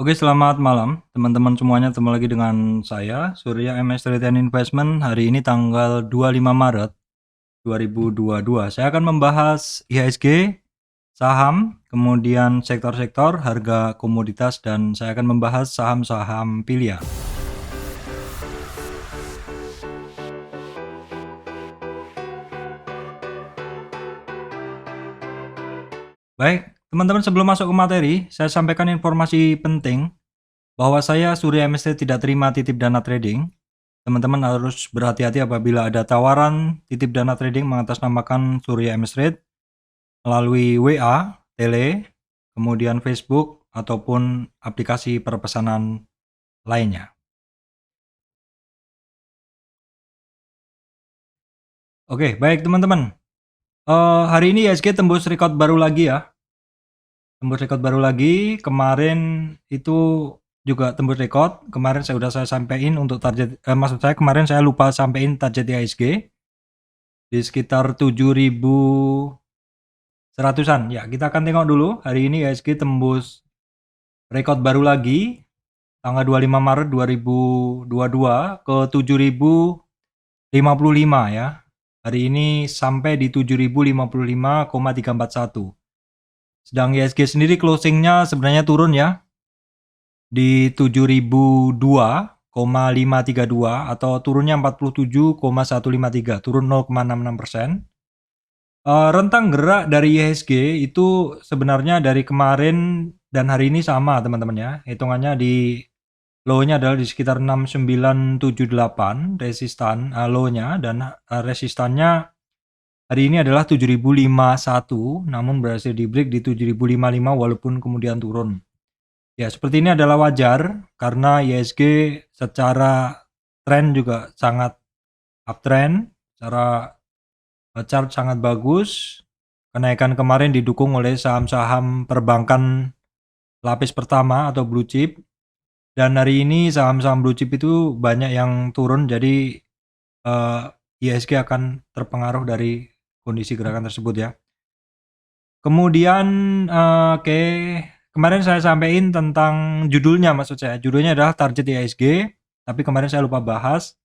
Oke, selamat malam teman-teman semuanya. Ketemu lagi dengan saya, Surya MS Trade and Investment. Hari ini tanggal 25 Maret 2022. Saya akan membahas IHSG, saham, kemudian sektor-sektor, harga komoditas, dan saya akan membahas saham-saham pilihan. Baik, teman-teman, sebelum masuk ke materi, saya sampaikan informasi penting bahwa saya, Surya MS Trade, tidak terima titip dana trading. Teman-teman harus berhati-hati apabila ada tawaran titip dana trading mengatasnamakan Surya MS Trade melalui WA, tele, kemudian Facebook, ataupun aplikasi perpesanan lainnya. Oke, baik teman-teman. Hari ini IHSG tembus rekor baru lagi ya. Tembus rekor baru lagi. Kemarin itu juga tembus rekor. Kemarin saya sampaikan untuk target, maksud saya kemarin saya lupa sampaikan target IHSG di sekitar 7.100-an. Ya, kita akan tengok dulu. Hari ini IHSG tembus rekor baru lagi tanggal 25 Maret 2022 ke 7.055 ya. Hari ini sampai di 7.055,341. Sedang IHSG sendiri closingnya sebenarnya turun ya, di 7.002,532 atau turunnya 47,153, turun 0,66%. Rentang gerak dari IHSG itu sebenarnya dari kemarin dan hari ini sama teman-teman ya. Hitungannya di low-nya adalah di sekitar 6978 resistan low-nya, dan resistannya hari ini adalah 7.051, namun berhasil di break di 7.055 walaupun kemudian turun. Ya, seperti ini adalah wajar karena IHSG secara tren juga sangat uptrend, secara chart sangat bagus. Kenaikan kemarin didukung oleh saham-saham perbankan lapis pertama atau blue chip. Dan hari ini saham-saham blue chip itu banyak yang turun, jadi IHSG akan terpengaruh dari kondisi gerakan tersebut ya. Kemudian kemarin saya sampaikan tentang judulnya, maksud saya judulnya adalah target IHSG, tapi kemarin saya lupa bahas.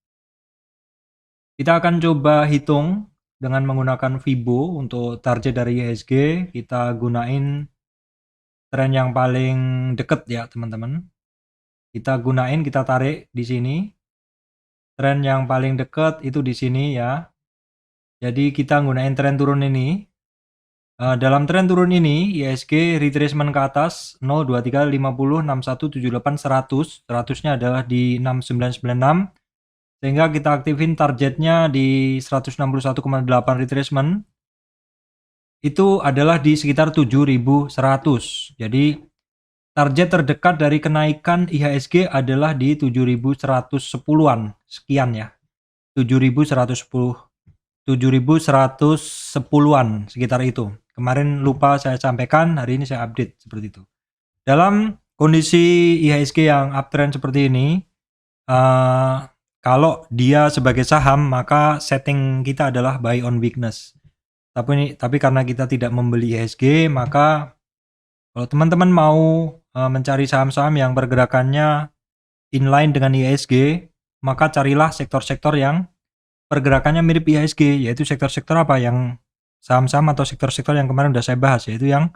Kita akan coba hitung dengan menggunakan Fibo untuk target dari IHSG. Kita gunain tren yang paling deket ya teman-teman. Kita tarik di sini. Tren yang paling dekat itu di sini ya. Jadi kita gunain tren turun ini. Dalam tren turun ini, IHSG retracement ke atas 0, 2, 3, 50, 61, 78, 100. 100-nya adalah di 6996. Sehingga kita aktifin targetnya di 161,8 retracement. Itu adalah di sekitar 7.100. Jadi target terdekat dari kenaikan IHSG adalah di 7.110-an sekian ya. 7.110, 7.110-an sekitar itu. Kemarin lupa saya sampaikan, hari ini saya update seperti itu. Dalam kondisi IHSG yang uptrend seperti ini, kalau dia sebagai saham maka setting kita adalah buy on weakness. Tapi karena kita tidak membeli IHSG, maka kalau teman-teman mau mencari saham-saham yang pergerakannya inline dengan IHSG, maka carilah sektor-sektor yang pergerakannya mirip IHSG, yaitu sektor-sektor apa yang saham-saham atau sektor-sektor yang kemarin sudah saya bahas, yaitu yang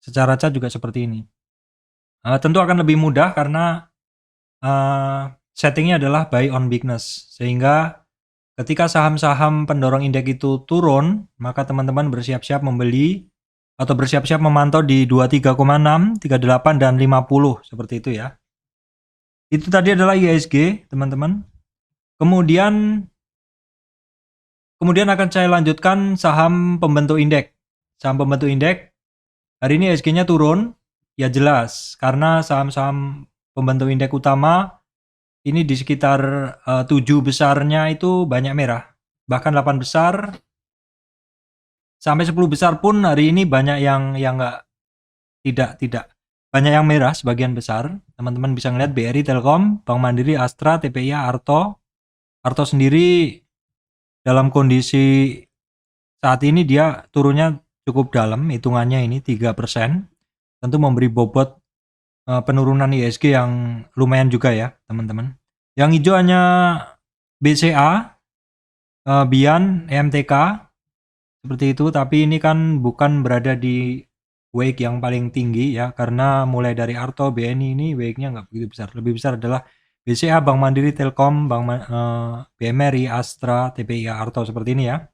secara chart juga seperti ini. Tentu akan lebih mudah karena settingnya adalah buy on weakness, sehingga ketika saham-saham pendorong indeks itu turun, maka teman-teman bersiap-siap membeli atau bersiap-siap memantau di 23,6, 38, dan 50 seperti itu ya. Itu tadi adalah IHSG teman-teman. Kemudian akan saya lanjutkan saham pembentuk indeks. Saham pembentuk indeks hari ini IHSG-nya turun, ya jelas karena saham-saham pembentuk indeks utama ini di sekitar 7 besarnya itu banyak merah. Bahkan 8 besar sampai 10 besar pun hari ini banyak yang enggak, tidak banyak yang merah sebagian besar. Teman-teman bisa ngeliat BRI, Telkom, Bank Mandiri, Astra, TPIA, Arto sendiri dalam kondisi saat ini dia turunnya cukup dalam, hitungannya ini 3%. Tentu memberi bobot penurunan IHSG yang lumayan juga ya, teman-teman. Yang hijau hanya BCA, Bian, EMTK, seperti itu, tapi ini kan bukan berada di wake yang paling tinggi ya, karena mulai dari Arto, BNI ini wake-nya nggak begitu besar. Lebih besar adalah BCA, Bank Mandiri, Telkom, BMRI, Astra, TPIA, Arto seperti ini ya.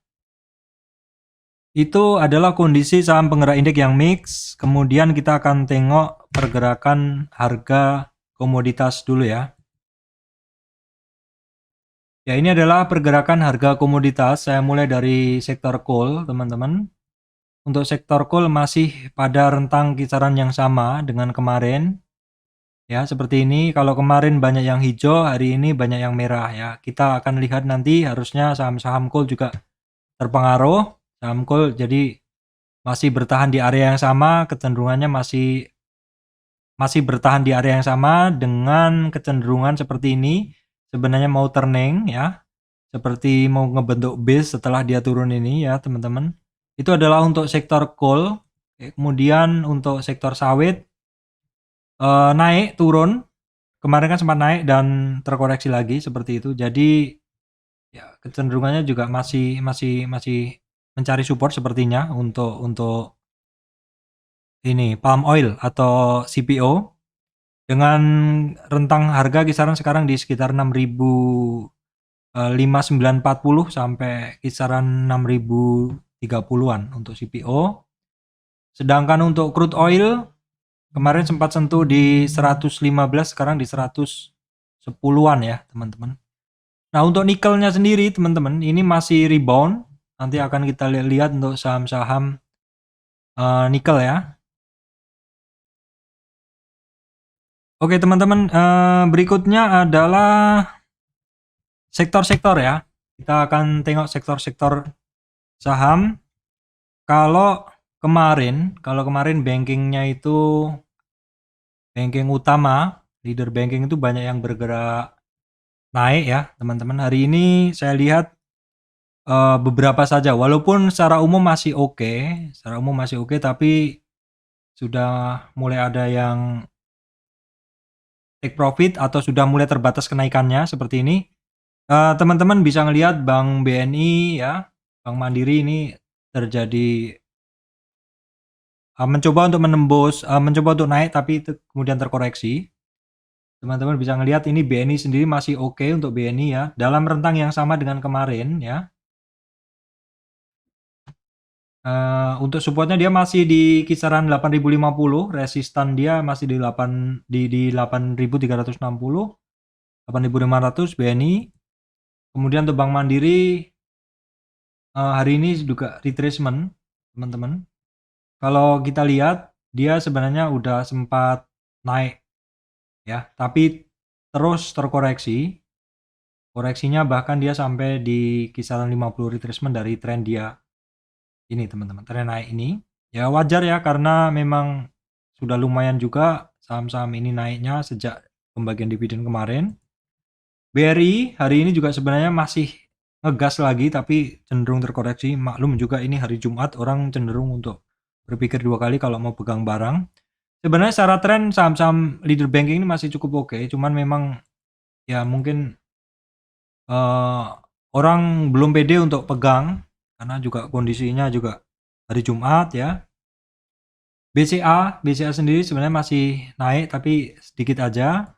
Itu adalah kondisi saham penggerak indeks yang mix. Kemudian kita akan tengok pergerakan harga komoditas dulu ya. Ya, ini adalah pergerakan harga komoditas. Saya mulai dari sektor coal, teman-teman. Untuk sektor coal masih pada rentang kisaran yang sama dengan kemarin. Ya, seperti ini. Kalau kemarin banyak yang hijau, hari ini banyak yang merah ya. Kita akan lihat nanti harusnya saham-saham coal juga terpengaruh. Saham coal jadi masih bertahan di area yang sama, kecenderungannya masih bertahan di area yang sama dengan kecenderungan seperti ini. Sebenarnya mau turning ya. Seperti mau ngebentuk base setelah dia turun ini ya, teman-teman. Itu adalah untuk sektor coal. Kemudian untuk sektor sawit naik turun. Kemarin kan sempat naik dan terkoreksi lagi seperti itu. Jadi ya kecenderungannya juga masih mencari support sepertinya untuk ini palm oil atau CPO dengan rentang harga kisaran sekarang di sekitar 6.5940 sampai kisaran 6.030-an untuk CPO. Sedangkan untuk crude oil kemarin sempat sentuh di 115, sekarang di 110-an ya, teman-teman. Nah, untuk nikelnya sendiri, teman-teman, ini masih rebound. Nanti akan kita lihat untuk saham-saham nikel ya. Oke, teman-teman, berikutnya adalah sektor-sektor ya. Kita akan tengok sektor-sektor saham. Kalau kemarin bankingnya itu banking utama, leader banking itu banyak yang bergerak naik ya, teman-teman. Hari ini saya lihat beberapa saja, walaupun secara umum masih oke, tapi sudah mulai ada yang take profit atau sudah mulai terbatas kenaikannya seperti ini. Teman-teman bisa ngelihat Bank BNI ya, Bank Mandiri ini terjadi mencoba untuk naik tapi kemudian terkoreksi. Teman-teman bisa ngelihat ini BNI sendiri masih oke untuk BNI ya, dalam rentang yang sama dengan kemarin ya. Untuk supportnya dia masih di kisaran 8.050, resistan dia masih di 8.360, 8.500 BNI. Kemudian untuk Bank Mandiri hari ini juga retracement, teman-teman. Kalau kita lihat dia sebenarnya udah sempat naik ya, tapi terus terkoreksi. Koreksinya bahkan dia sampai di kisaran 50 retracement dari tren dia ini, teman-teman. Tren naik ini. Ya wajar ya, karena memang sudah lumayan juga saham-saham ini naiknya sejak pembagian dividen kemarin. BRI hari ini juga sebenarnya masih ngegas lagi tapi cenderung terkoreksi. Maklum juga ini hari Jumat, orang cenderung untuk berpikir dua kali kalau mau pegang barang. Sebenarnya secara tren saham-saham leader banking ini masih cukup oke, cuman memang ya mungkin orang belum pede untuk pegang karena juga kondisinya juga hari Jumat ya. BCA sendiri sebenarnya masih naik tapi sedikit aja.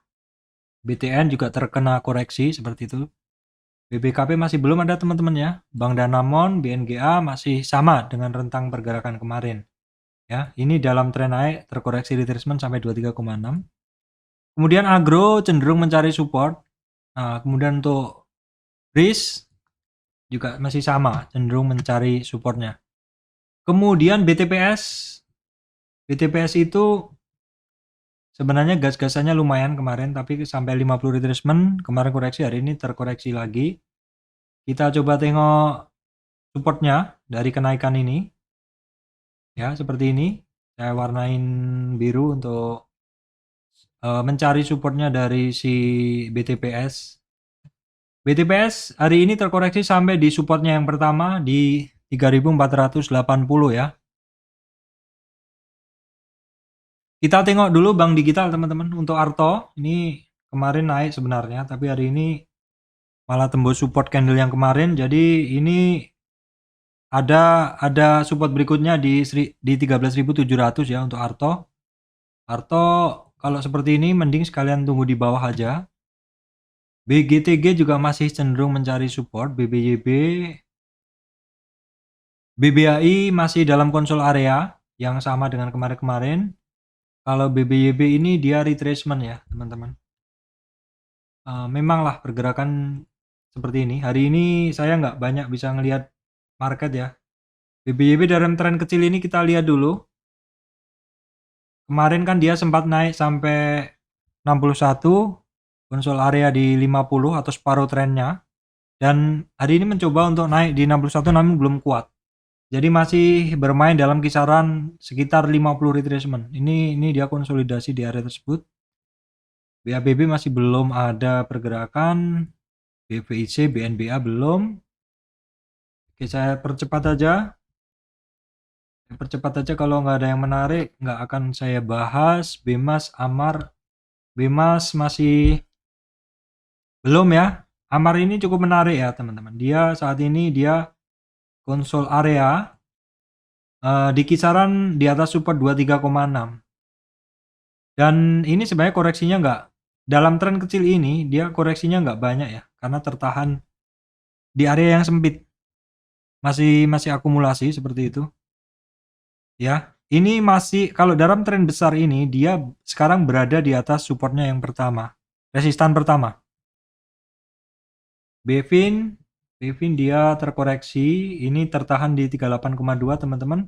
BTN juga terkena koreksi seperti itu. BBKP masih belum ada, teman-teman ya. Bank Danamon, BNGA masih sama dengan rentang pergerakan kemarin. Ya, ini dalam tren naik terkoreksi retracement sampai 23,6. Kemudian agro cenderung mencari support. Nah, kemudian untuk risk juga masih sama, cenderung mencari supportnya. Kemudian BTPS itu sebenarnya gas-gasannya lumayan kemarin, tapi sampai 50 retracement, kemarin koreksi, hari ini terkoreksi lagi. Kita coba tengok supportnya dari kenaikan ini. Ya, seperti ini. Saya warnain biru untuk mencari supportnya dari si BTPS. BTPS hari ini terkoreksi sampai di supportnya yang pertama di 3.480 ya. Kita tengok dulu bank digital teman-teman. Untuk Arto ini kemarin naik sebenarnya, tapi hari ini malah tembus support candle yang kemarin. Jadi ini ada support berikutnya di 13.700 ya untuk Arto. Arto kalau seperti ini mending sekalian tunggu di bawah aja. BGTG juga masih cenderung mencari support. BBYB, BBAI masih dalam konsol area yang sama dengan kemarin-kemarin. Kalau BBYB ini dia retracement ya teman-teman. Memanglah pergerakan seperti ini. Hari ini saya nggak banyak bisa ngelihat market ya. BBYB dalam tren kecil ini kita lihat dulu. Kemarin kan dia sempat naik sampai 61, konsol area di 50 atau separuh trennya. Dan hari ini mencoba untuk naik di 61 namun belum kuat. Jadi masih bermain dalam kisaran sekitar 50 retracement. Ini dia konsolidasi di area tersebut. BABB masih belum ada pergerakan. BVIC, BNBA belum. Oke, saya percepat aja. Kalau nggak ada yang menarik, nggak akan saya bahas. BEMAS, AMAR. BEMAS masih belum ya. AMAR ini cukup menarik ya teman-teman. Dia saat ini dia konsol area di kisaran di atas support 23,6. Dan ini sebenarnya koreksinya nggak, dalam tren kecil ini dia koreksinya nggak banyak ya. Karena tertahan di area yang sempit. Masih akumulasi seperti itu. Ya, ini masih kalau dalam tren besar ini dia sekarang berada di atas supportnya yang pertama, resistan pertama. Bevin dia terkoreksi, ini tertahan di 38,2 teman-teman.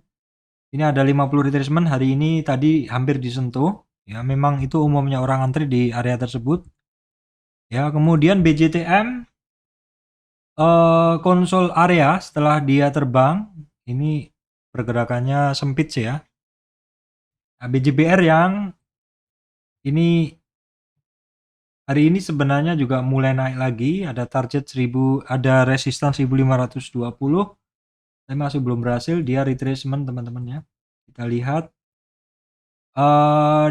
Ini ada 50 retracement hari ini tadi hampir disentuh. Ya, memang itu umumnya orang antri di area tersebut. Ya, kemudian BJTM konsol area setelah dia terbang, ini pergerakannya sempit sih ya. Nah, BJBR yang ini hari ini sebenarnya juga mulai naik lagi, ada target 1000, ada resistan 1520. Tapi masih belum berhasil, dia retracement teman-teman ya. Kita lihat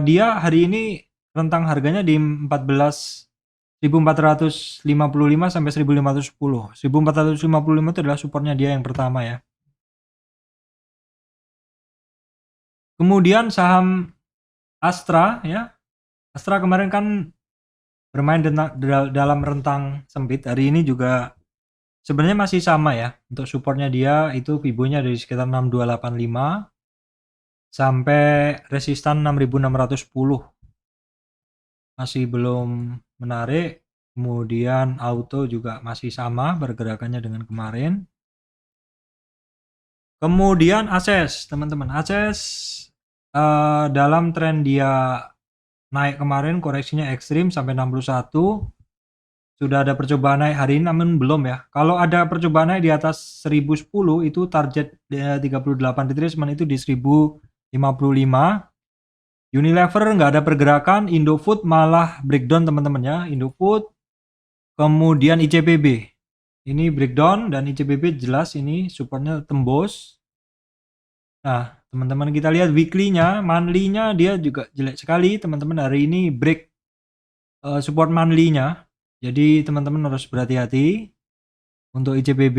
dia hari ini rentang harganya di 14.455 sampai 1510. 1455 itu adalah supportnya dia yang pertama ya. Kemudian saham Astra ya. Astra kemarin kan bermain dalam rentang sempit. Hari ini juga sebenarnya masih sama ya. Untuk supportnya dia itu Fibonya dari sekitar 6285 sampai resistan 6610. Masih belum menarik. Kemudian auto juga masih sama pergerakannya dengan kemarin. Kemudian Ases, teman-teman. Ases dalam tren dia naik kemarin, koreksinya ekstrim sampai 61. Sudah ada percobaan naik hari ini namun belum ya. Kalau ada percobaan naik di atas 1010 itu target 38 retracement itu di 1055. Unilever nggak ada pergerakan, Indofood malah breakdown teman-teman ya. Indofood, kemudian ICBP. Ini breakdown dan ICBP jelas ini supportnya tembus. Nah, teman-teman kita lihat weekly-nya, monthly-nya dia juga jelek sekali teman-teman. Hari ini break support monthly-nya. Jadi teman-teman harus berhati-hati. Untuk ICBP,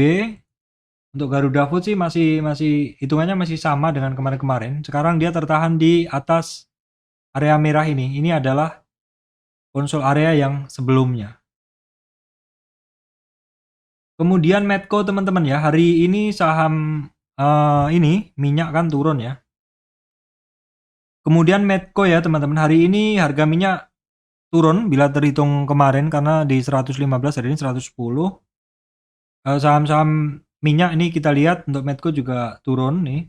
untuk Garuda Food sih masih hitungannya masih sama dengan kemarin-kemarin. Sekarang dia tertahan di atas area merah ini. Ini adalah konsol area yang sebelumnya. Kemudian Medco teman-teman ya, hari ini saham ini minyak kan turun ya. Kemudian Medco ya teman-teman, hari ini harga minyak turun bila terhitung kemarin karena di 115, hari ini 110. Saham-saham minyak ini kita lihat untuk Medco juga turun nih.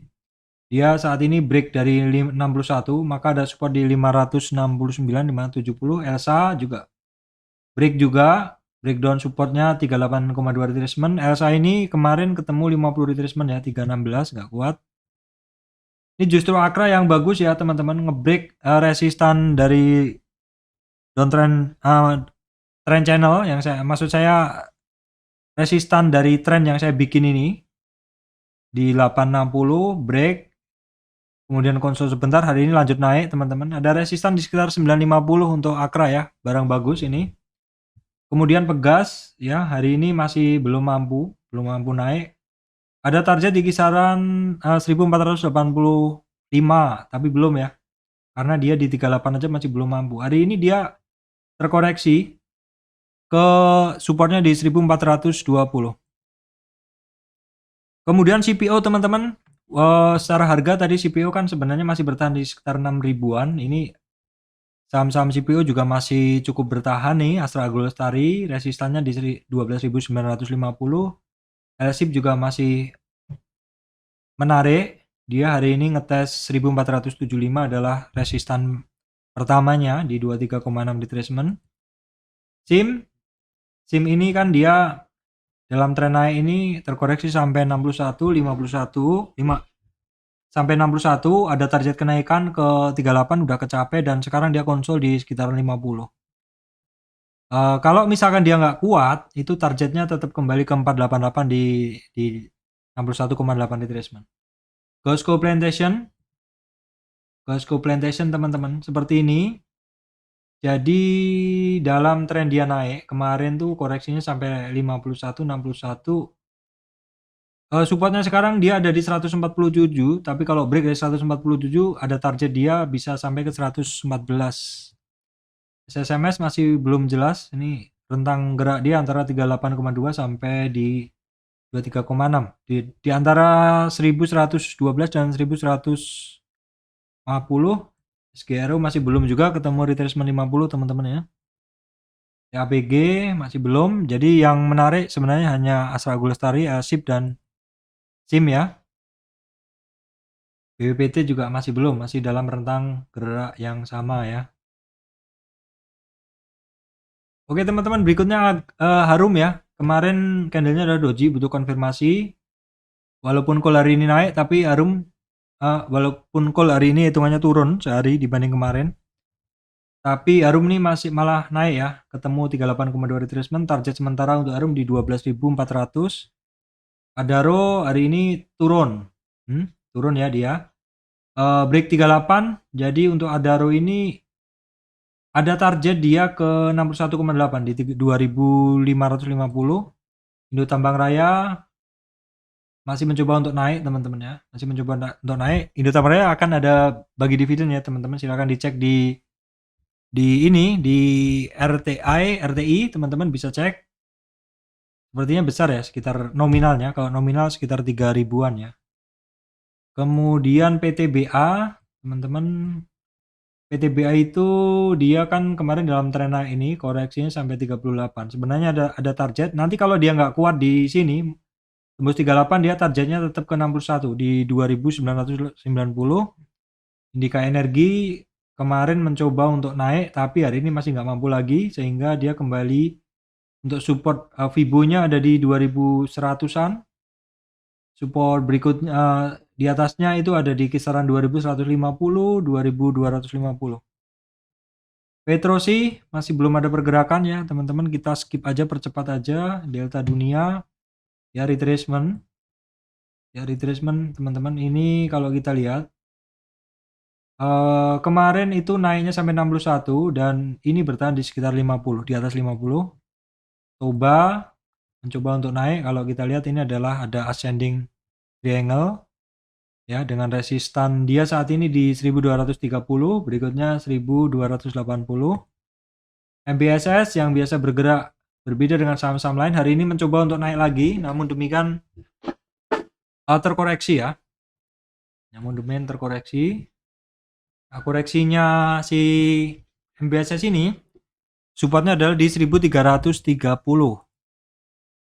Dia saat ini break dari 61, maka ada support di 569, 570. Elsa juga break juga. Breakdown supportnya 38,2 retracement. Elsa ini kemarin ketemu 50 retracement ya, 316 nggak kuat. Ini justru Akra yang bagus ya teman-teman, ngebreak resistan dari downtrend trend channel yang maksud saya resistan dari tren yang saya bikin ini di 860 break. Kemudian konsol sebentar, hari ini lanjut naik teman-teman. Ada resistan di sekitar 950 untuk Akra ya, barang bagus ini. Kemudian Pegas ya, hari ini masih belum mampu naik. Ada target di kisaran 1485, tapi belum ya. Karena dia di 38 aja masih belum mampu. Hari ini dia terkoreksi ke supportnya di 1420. Kemudian CPO teman-teman, secara harga tadi CPO kan sebenarnya masih bertahan di sekitar 6 ribuan. Ini saham-saham CPO juga masih cukup bertahan nih. Astra Agrolestari resistannya di 12.950. LSIP juga masih menarik. Dia hari ini ngetes 1475 adalah resistan pertamanya di 23,6 retracement. SIM ini kan dia dalam tren naik ini terkoreksi sampai 61, 51, 5 sampai 61, ada target kenaikan ke 38 udah kecapai dan sekarang dia konsol di sekitar 50. Kalau misalkan dia nggak kuat, itu targetnya tetap kembali ke 488 di 61,8 retracement. Costco Plantation teman-teman seperti ini. Jadi dalam tren dia naik, kemarin tuh koreksinya sampai 51, 61. Supportnya sekarang dia ada di 147, tapi kalau break dari 147 ada target dia bisa sampai ke 114. SSMS masih belum jelas, ini rentang gerak dia antara 38,2 sampai di 23,6. Di antara 1112 dan 1150. SGRO masih belum juga ketemu retracement 50 teman-teman ya. APG masih belum. Jadi yang menarik sebenarnya hanya Astra Agrolestari, ASIP dan SIM ya. BWPT juga masih belum, masih dalam rentang gerak yang sama ya. Oke teman-teman, berikutnya Harum ya. Kemarin candlenya ada doji, butuh konfirmasi. Walaupun call hari ini naik, tapi Harum walaupun call hari ini hitungannya turun sehari dibanding kemarin. Tapi Harum ini masih malah naik ya, ketemu 38,2 retracement, target sementara untuk Harum di 12.400. Adaro hari ini turun. Turun ya dia. Break 38, jadi untuk Adaro ini ada target dia ke 61,8 di 2.550. Indo Tambang Raya masih mencoba untuk naik teman-teman ya, masih mencoba untuk naik. Indo Tambang Raya akan ada bagi dividen ya teman-teman, silakan dicek di RTI teman-teman bisa cek. Sepertinya besar ya, sekitar nominalnya, kalau nominal sekitar 3 ribuan ya. Kemudian PTBA teman-teman, PTBA itu dia kan kemarin dalam tren naik ini koreksinya sampai 38. Sebenarnya ada target. Nanti kalau dia nggak kuat di sini tembus 38, dia targetnya tetap ke 61 di 2.990. Indika Energi kemarin mencoba untuk naik tapi hari ini masih nggak mampu lagi sehingga dia kembali untuk support Fibo-nya ada di 2100-an. Support berikutnya di atasnya itu ada di kisaran 2150, 2250. Petrosi masih belum ada pergerakan ya teman-teman, kita skip aja, percepat aja. Delta Dunia ya retracement teman-teman. Ini kalau kita lihat kemarin itu naiknya sampai 61 dan ini bertahan di sekitar 50, di atas 50. Coba mencoba untuk naik, kalau kita lihat ini adalah ada ascending triangle ya, dengan resistan dia saat ini di 1230, berikutnya 1280. MBSS yang biasa bergerak berbeda dengan saham-saham lain hari ini mencoba untuk naik lagi, namun demikian terkoreksi ya. Namun demikian terkoreksi. Nah, koreksinya si MBSS ini supportnya adalah di 1330.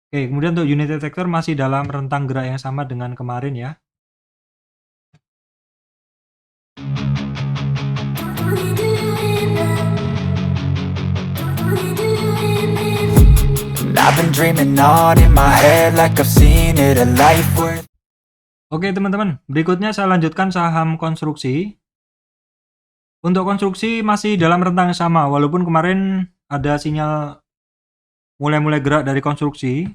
Oke, kemudian untuk unit detector masih dalam rentang gerak yang sama dengan kemarin ya. Oke teman-teman, berikutnya saya lanjutkan saham konstruksi. Untuk konstruksi masih dalam rentang yang sama, walaupun kemarin ada sinyal mulai gerak dari konstruksi,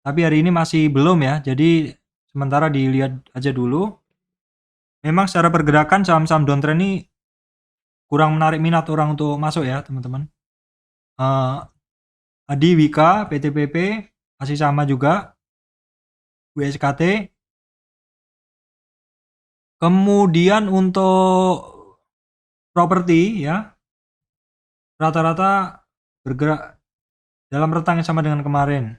tapi hari ini masih belum ya, jadi sementara dilihat aja dulu. Memang secara pergerakan saham-saham downtrend ini kurang menarik minat orang untuk masuk ya, teman-teman. Adi Wika, PTPP masih sama juga, WSKT. Kemudian untuk properti ya, rata-rata bergerak dalam rentang yang sama dengan kemarin.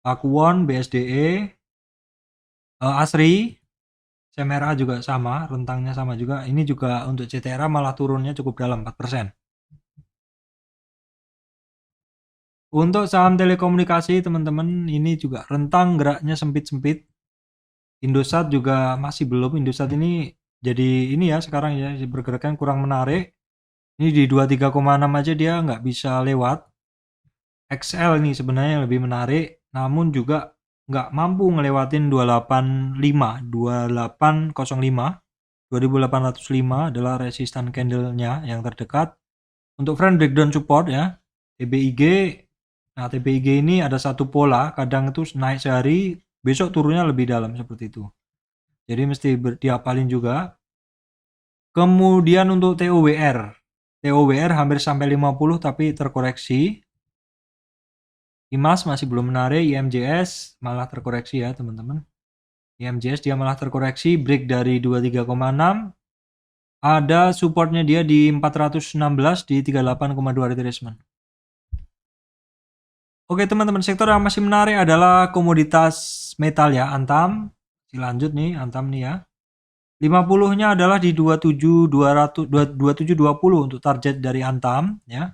Pakuwon, BSDE, Asri, CMRA juga sama, rentangnya sama juga. Ini juga untuk CTRA malah turunnya cukup dalam 4%. Untuk saham telekomunikasi teman-teman, ini juga rentang geraknya sempit-sempit. Indosat juga masih belum. Indosat ini jadi ini ya sekarang ya, bergeraknya kurang menarik. Ini di 23,6 aja dia nggak bisa lewat. XL ini sebenarnya lebih menarik, namun juga nggak mampu ngelewatin 2805. 2805 adalah resistan candle-nya yang terdekat. Untuk friend breakdown support ya, TBIG. Nah, TBIG ini ada satu pola, kadang itu naik sehari, besok turunnya lebih dalam seperti itu. Jadi mesti diapalin juga. Kemudian untuk TOWR. TOWR hampir sampai 50 tapi terkoreksi. IMAS masih belum menarik, IMJS malah terkoreksi ya teman-teman. IMJS dia malah terkoreksi, break dari 23,6. Ada supportnya dia di 416 di 38,2 retracement. Oke teman-teman, sektor yang masih menarik adalah komoditas metal ya, Antam. Lanjut nih, Antam nih ya. 50-nya adalah di 2720 untuk target dari Antam ya.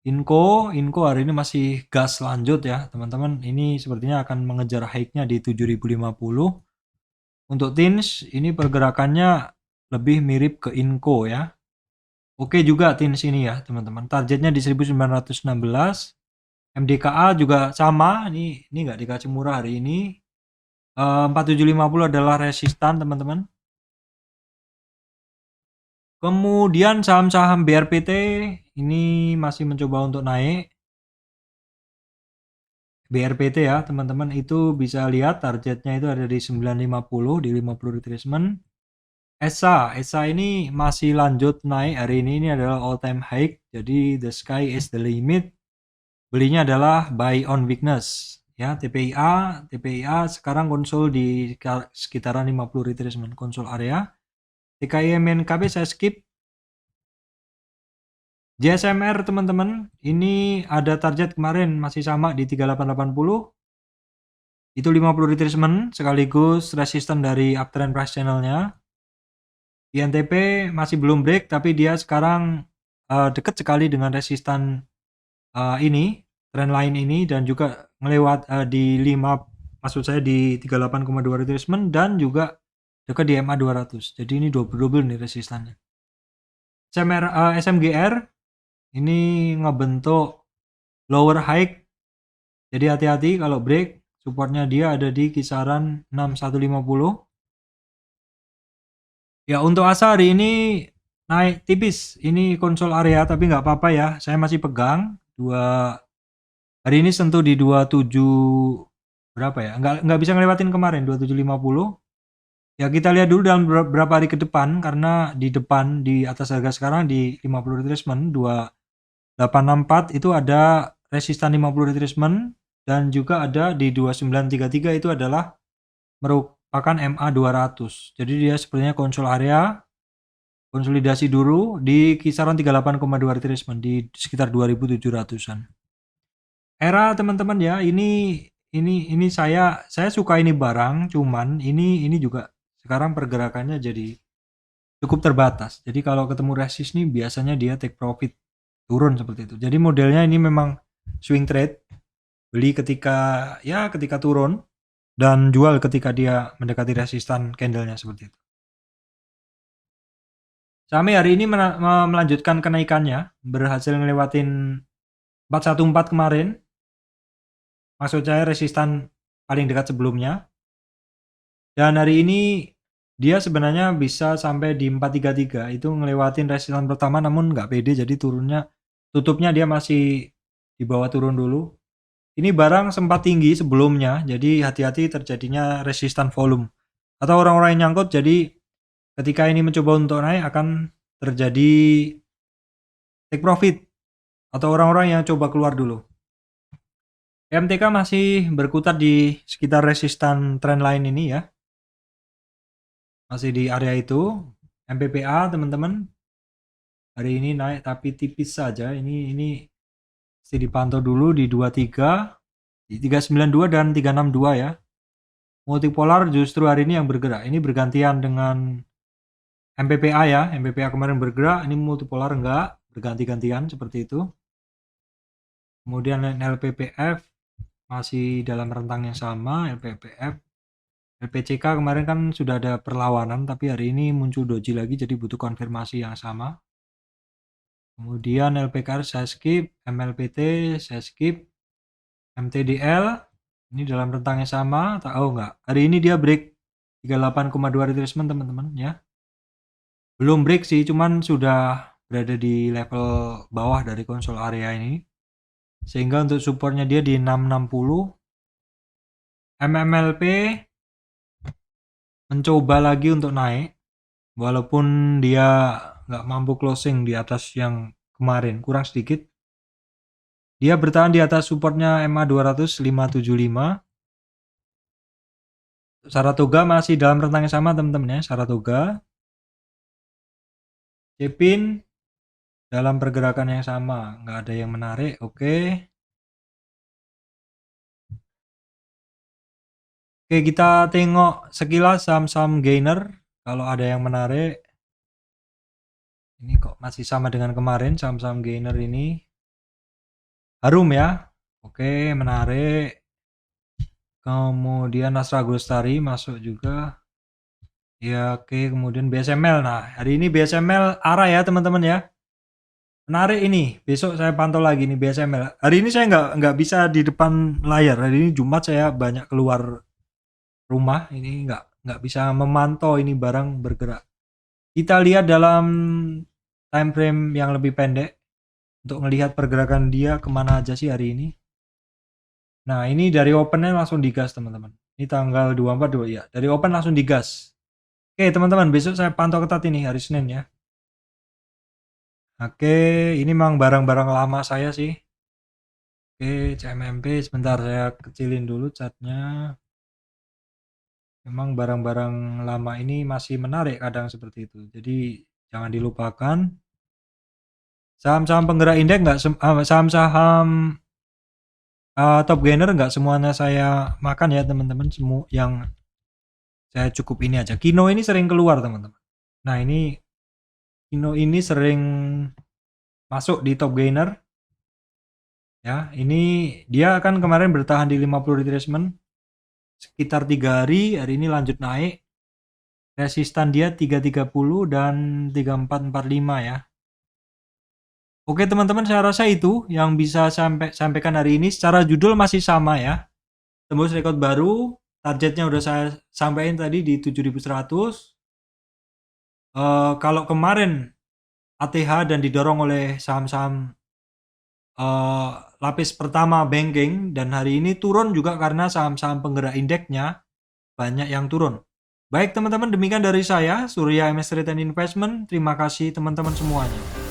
Inco hari ini masih gas lanjut ya teman-teman. Ini sepertinya akan mengejar high-nya di 7050. Untuk TINS ini pergerakannya lebih mirip ke Inco ya. Oke juga TINS ini ya teman-teman. Targetnya di 1916. MDKA juga sama. Ini nggak dikasih murah hari ini. 4750 adalah resistan teman-teman. Kemudian saham-saham BRPT ini masih mencoba untuk naik. BRPT ya teman-teman, itu bisa lihat targetnya itu ada di 950 di 50 retracement. ESA ini masih lanjut naik hari ini adalah all time high. Jadi the sky is the limit. Belinya adalah buy on weakness. Ya, TPIA sekarang konsol di sekitaran 50 retracement konsol area. TKIM NKB saya skip. JSMR teman-teman, ini ada target kemarin masih sama di 3880. Itu 50 retracement sekaligus resisten dari uptrend price channelnya. INTP masih belum break tapi dia sekarang dekat sekali dengan resisten ini, trend line ini, dan juga melewat di 5, maksud saya di 38,2 retracement dan juga dekat di MA 200. Jadi ini double nih resistannya. SMGR ini ngebentuk lower high. Jadi hati-hati kalau break. Supportnya dia ada di kisaran 6150. Ya untuk ASA hari ini naik tipis. Ini konsol area tapi nggak apa-apa ya. Saya masih pegang. Hari ini sentuh di 27 berapa ya? Nggak bisa ngelewatin kemarin 2750. Ya kita lihat dulu dalam beberapa hari ke depan karena di depan di atas harga sekarang di 50 retracement 2864 itu ada resistan 50 retracement dan juga ada di 2933 itu adalah merupakan MA 200. Jadi dia sebenarnya konsol area konsolidasi dulu di kisaran 38,2 retracement di sekitar 2700-an. Era teman-teman ya, ini saya suka ini barang, cuman ini juga sekarang pergerakannya jadi cukup terbatas. Jadi kalau ketemu resist nih biasanya dia take profit turun seperti itu. Jadi modelnya ini memang swing trade, beli ketika turun dan jual ketika dia mendekati resistan candlenya seperti itu. Saham hari ini melanjutkan kenaikannya, berhasil ngelewatin 414 kemarin. Maksud saya resistan paling dekat sebelumnya. Dan hari ini dia sebenarnya bisa sampai di 433, itu ngelewatin resistan pertama namun nggak pede jadi tutupnya dia masih di bawah turun dulu. Ini barang sempat tinggi sebelumnya, jadi hati-hati terjadinya resistan volume. Atau orang-orang yang nyangkut jadi ketika ini mencoba untuk naik akan terjadi take profit atau orang-orang yang coba keluar dulu. MTK masih berkutat di sekitar resistan trendline ini ya. Masih di area itu. MPPA teman-teman hari ini naik tapi tipis saja. Ini mesti dipantau dulu di 23, di 392 dan 362 ya. Multipolar justru hari ini yang bergerak. Ini bergantian dengan MPPA ya. MPPA kemarin bergerak, ini multipolar enggak, berganti-gantian seperti itu. Kemudian LPPF masih dalam rentang yang sama, LPPF. LPCK kemarin kan sudah ada perlawanan, tapi hari ini muncul doji lagi, jadi butuh konfirmasi yang sama. Kemudian LPKR saya skip, MLPT saya skip, MTDL ini dalam rentang yang sama, tahu nggak? Hari ini dia break 38,2 retracement teman-teman ya. Belum break sih, cuman sudah berada di level bawah dari konsol area ini. Sehingga untuk supportnya dia di 660. MMLP mencoba lagi untuk naik. Walaupun dia nggak mampu closing di atas yang kemarin, kurang sedikit. Dia bertahan di atas supportnya MA 200 575. Saratoga masih dalam rentang yang sama teman-teman ya. Saratoga. Cepin dalam pergerakan yang sama, nggak ada yang menarik. Oke. Oke, kita tengok sekilas saham-saham gainer. Kalau ada yang menarik. Ini kok masih sama dengan kemarin saham-saham gainer ini. Harum ya. Oke, menarik. Kemudian Nasra Gulstari masuk juga. Ya, oke. Kemudian BSML. Nah, hari ini BSML arah ya teman-teman ya. Menarik ini. Besok saya pantau lagi nih BSML. Hari ini saya nggak bisa di depan layar. Hari ini Jumat saya banyak keluar rumah. Ini nggak bisa memantau ini barang bergerak. Kita lihat dalam time frame yang lebih pendek untuk melihat pergerakan dia kemana aja sih hari ini. Nah, ini dari opennya langsung digas teman-teman. Ini tanggal 24 ya. Dari open langsung digas. Oke teman-teman, besok saya pantau ketat ini hari Senin ya. Oke, ini memang barang-barang lama saya sih. Oke, CMMP sebentar saya kecilin dulu catnya. Memang barang-barang lama ini masih menarik kadang seperti itu. Jadi jangan dilupakan. Saham-saham penggerak indeks nggak saham-saham top gainer nggak semuanya saya makan ya teman-teman. Semua yang saya cukup ini aja. Kino ini sering keluar teman-teman. Nah ini Kino ini sering masuk di top gainer. Ya, ini dia kan kemarin bertahan di 50 retracement sekitar 3 hari ini lanjut naik. Resistan dia 330 dan 3445 ya. Oke teman-teman, saya rasa itu yang bisa sampaikan hari ini. Secara judul masih sama ya. Tembus rekor baru, targetnya udah saya sampaikan tadi di 7100. Kalau kemarin ATH dan didorong oleh saham-saham lapis pertama banking, dan hari ini turun juga karena saham-saham penggerak indeksnya banyak yang turun. Baik teman-teman, demikian dari saya Surya MS Trade and Investment. Terima kasih teman-teman semuanya.